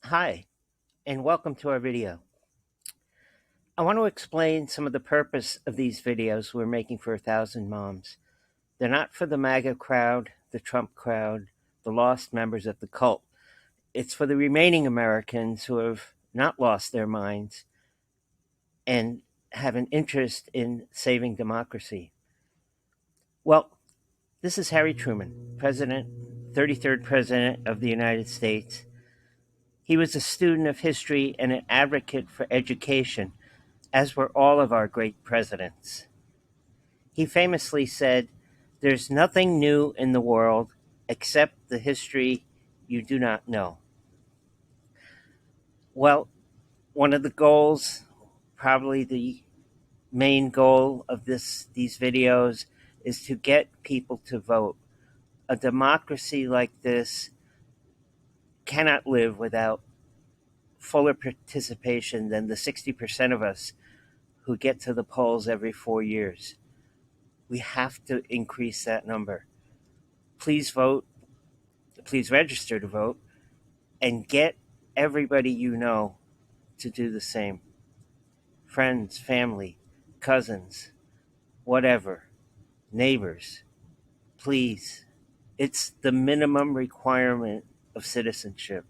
Hi, and welcome to our video. I want to explain some of the purpose of these videos we're making for 1,000 Moms. They're not for the MAGA crowd, the Trump crowd, the lost members of the cult. It's for the remaining Americans who have not lost their minds and have an interest in saving democracy. Well, this is Harry Truman, 33rd President of the United States. He was a student of history and an advocate for education, as were all of our great presidents. He famously said, "There's nothing new in the world except the history you do not know." Well, one of the goals, probably the main goal of these videos, is to get people to vote. A democracy like this cannot live without fuller participation than the 60% of us who get to the polls every 4 years. We have to increase that number. Please vote, please register to vote, and get everybody you know to do the same. Friends, family, cousins, whatever, neighbors, please. It's the minimum requirement of citizenship.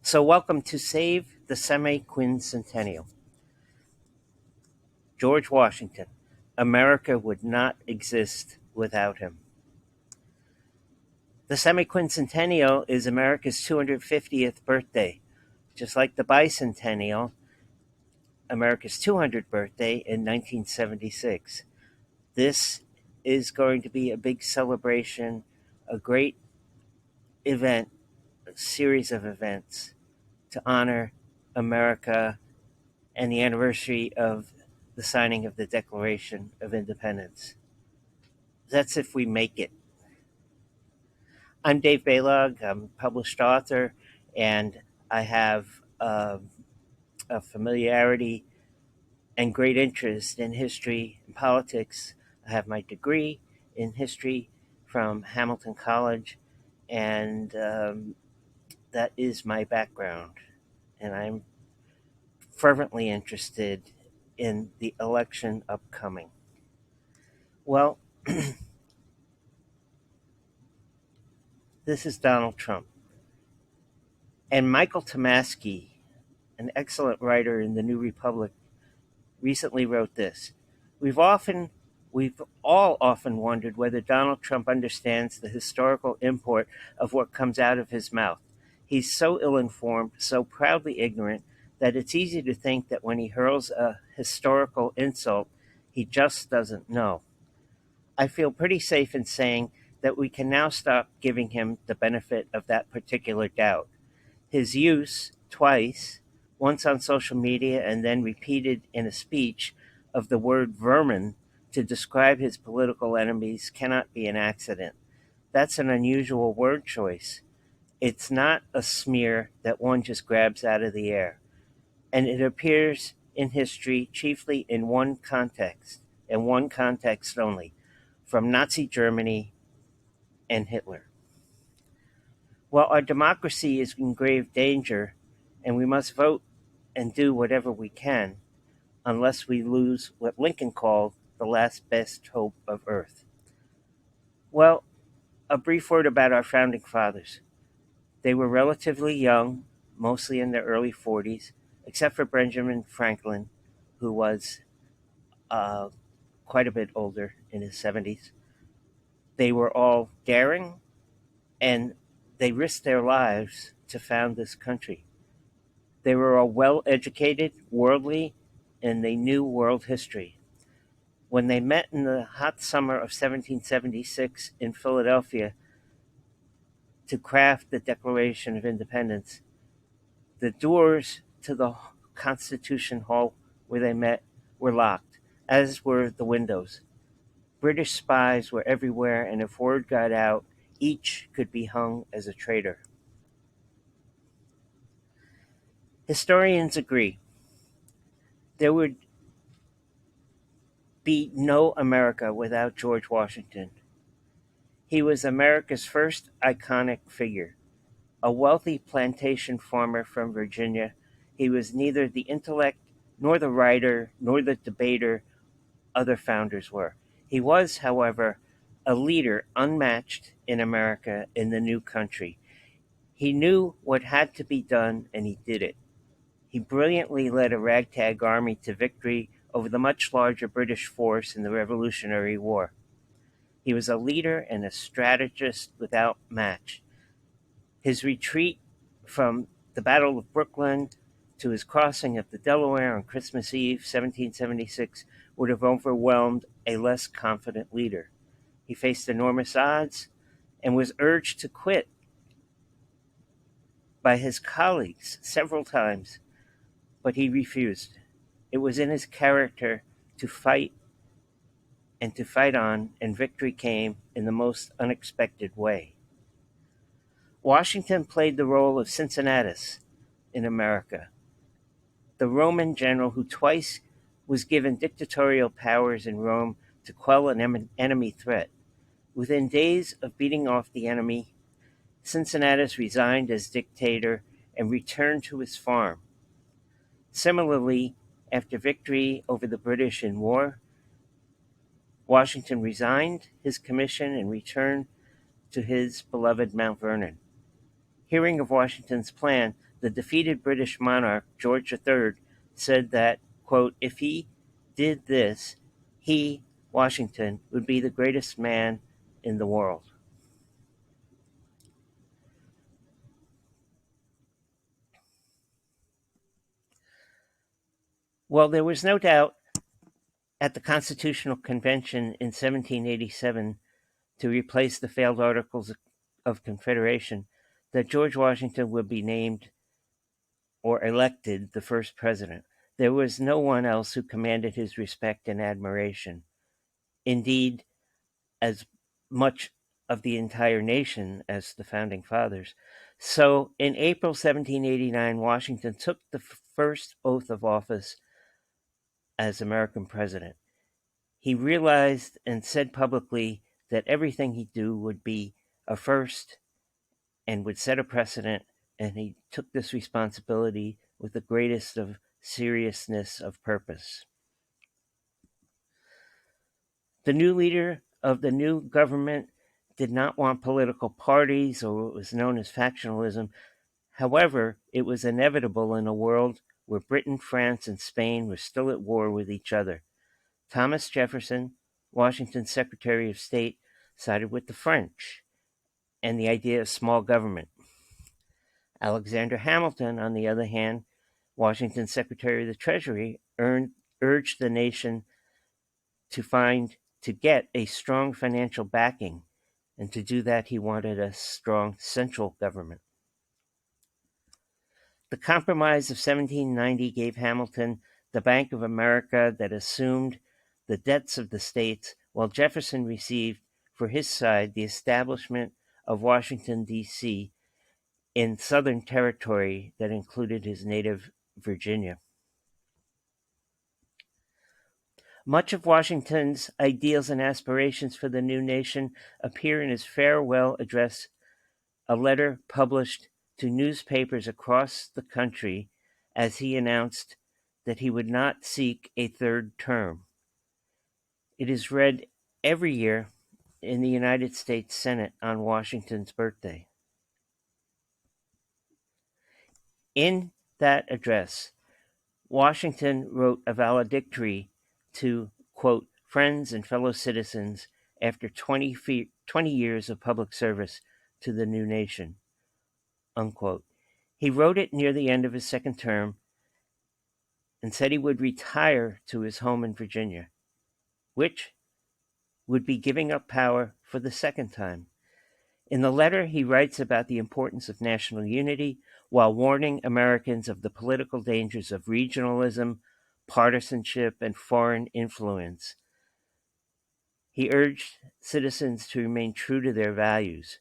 So, welcome to Save the Semiquincentennial. George Washington. America would not exist without him. The Semiquincentennial is America's 250th birthday, just like the bicentennial, America's 200th birthday in 1976. This is going to be a big celebration, a great event, a series of events to honor America and the anniversary of the signing of the Declaration of Independence. That's if we make it. I'm Dave Balog. I'm a published author, and I have a familiarity and great interest in history and politics. I have my degree in history from Hamilton College, and that is my background. And I'm fervently interested in the election upcoming. Well, this is Donald Trump. And Michael Tomasky, an excellent writer in the New Republic, recently wrote this. We've often We've all often wondered whether Donald Trump understands the historical import of what comes out of his mouth. He's so ill-informed, so proudly ignorant, that it's easy to think that when he hurls a historical insult, he just doesn't know. I feel pretty safe in saying that we can now stop giving him the benefit of that particular doubt. His use, twice, once on social media and then repeated in a speech, of the word vermin to describe his political enemies cannot be an accident. That's an unusual word choice. It's not a smear that one just grabs out of the air. And it appears in history chiefly in one context, and one context only, from Nazi Germany and Hitler. While our democracy is in grave danger, and we must vote and do whatever we can, unless we lose what Lincoln called the last best hope of Earth. Well, a brief word about our founding fathers. They were relatively young, mostly in their early 40s, except for Benjamin Franklin, who was uh, quite a bit older, in his 70s. They were all daring, and they risked their lives to found this country. They were all well educated, worldly, and they knew world history. When they met in the hot summer of 1776 in Philadelphia to craft the Declaration of Independence, the doors to the Constitution Hall where they met were locked, as were the windows. British spies were everywhere, and if word got out, each could be hung as a traitor. Historians agree there would be no America without George Washington. He was America's first iconic figure. A wealthy plantation farmer from Virginia, he was neither the intellect nor the writer nor the debater other founders were. He was, however, a leader unmatched in America in the new country. He knew what had to be done and he did it. He brilliantly led a ragtag army to victory over the much larger British force in the Revolutionary War. He was a leader and a strategist without match. His retreat from the Battle of Brooklyn to his crossing of the Delaware on Christmas Eve, 1776, would have overwhelmed a less confident leader. He faced enormous odds and was urged to quit by his colleagues several times, but he refused. It was in his character to fight and to fight on, and victory came in the most unexpected way. Washington played the role of Cincinnatus in America, the Roman general who twice was given dictatorial powers in Rome to quell an enemy threat. Within days of beating off the enemy, Cincinnatus resigned as dictator and returned to his farm. Similarly, after victory over the British in war, Washington resigned his commission and returned to his beloved Mount Vernon. Hearing of Washington's plan, the defeated British monarch, George III, said that, quote, if he did this, he, Washington, would be the greatest man in the world. Well, there was no doubt at the Constitutional Convention in 1787 to replace the failed Articles of Confederation that George Washington would be named or elected the first president. There was no one else who commanded his respect and admiration. Indeed, as much of the entire nation as the founding fathers. So in April 1789, Washington took the first oath of office as American president. He realized and said publicly that everything he'd do would be a first and would set a precedent, and he took this responsibility with the greatest of seriousness of purpose. The new leader of the new government did not want political parties or what was known as factionalism. However, it was inevitable in a world where Britain, France, and Spain were still at war with each other. Thomas Jefferson, Washington's Secretary of State, sided with the French and the idea of small government. Alexander Hamilton, on the other hand, Washington's Secretary of the Treasury, urged the nation to get a strong financial backing, and to do that he wanted a strong central government. The Compromise of 1790 gave Hamilton the Bank of America that assumed the debts of the states, while Jefferson received, for his side, the establishment of Washington, D.C., in Southern territory that included his native Virginia. Much of Washington's ideals and aspirations for the new nation appear in his farewell address, a letter published to newspapers across the country as he announced that he would not seek a third term. It is read every year in the United States Senate on Washington's birthday. In that address, Washington wrote a valedictory to, quote, friends and fellow citizens after 20 years of public service to the new nation, unquote. He wrote it near the end of his second term and said he would retire to his home in Virginia, which would be giving up power for the second time. In the letter, he writes about the importance of national unity while warning Americans of the political dangers of regionalism, partisanship, and foreign influence. He urged citizens to remain true to their values.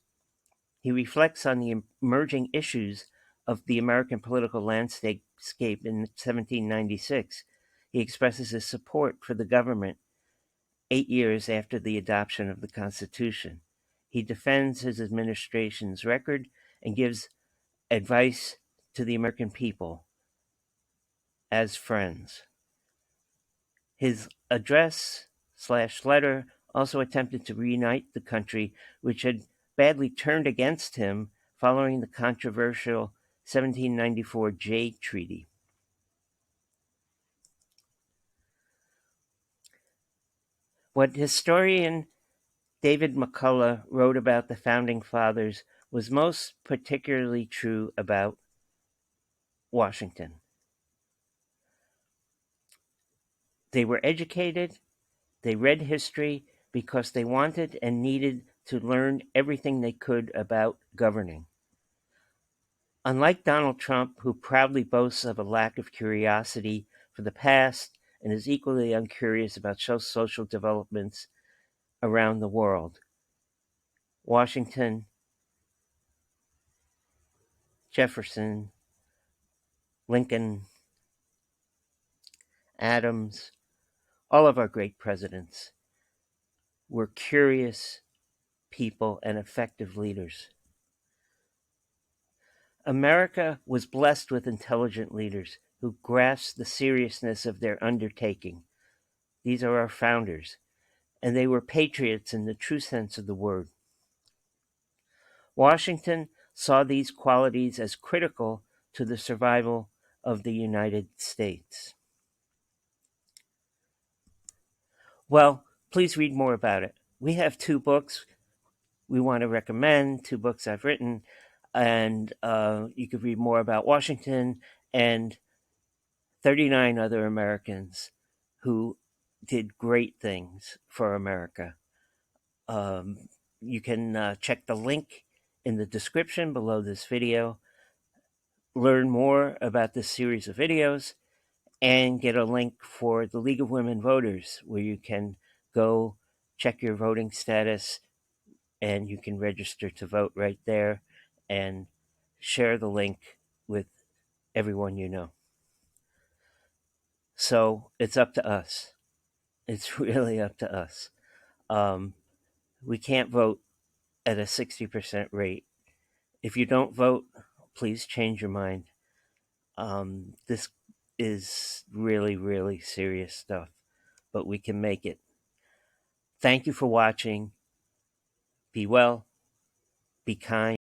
He reflects on the emerging issues of the American political landscape in 1796. He expresses his support for the government 8 years after the adoption of the Constitution. He defends his administration's record and gives advice to the American people as friends. His address/letter also attempted to reunite the country, which had badly turned against him following the controversial 1794 Jay Treaty. What historian David McCullough wrote about the Founding Fathers was most particularly true about Washington. They were educated, they read history because they wanted and needed to learn everything they could about governing. Unlike Donald Trump, who proudly boasts of a lack of curiosity for the past and is equally uncurious about social developments around the world, Washington, Jefferson, Lincoln, Adams, all of our great presidents were curious people and effective leaders. America was blessed with intelligent leaders who grasped the seriousness of their undertaking. These are our founders, and they were patriots in the true sense of the word. Washington saw these qualities as critical to the survival of the United States. Well, please read more about it. We have 2 books we want to recommend, 2 books I've written, and you could read more about Washington and 39 other Americans who did great things for America. You can check the link in the description below this video, learn more about this series of videos, and get a link for the League of Women Voters, where you can go check your voting status and you can register to vote right there and share the link with everyone you know. So it's up to us. It's really up to us. We can't vote at a 60% rate. If you don't vote, please change your mind. This is really, really serious stuff, but we can make it. Thank you for watching. Be well, be kind.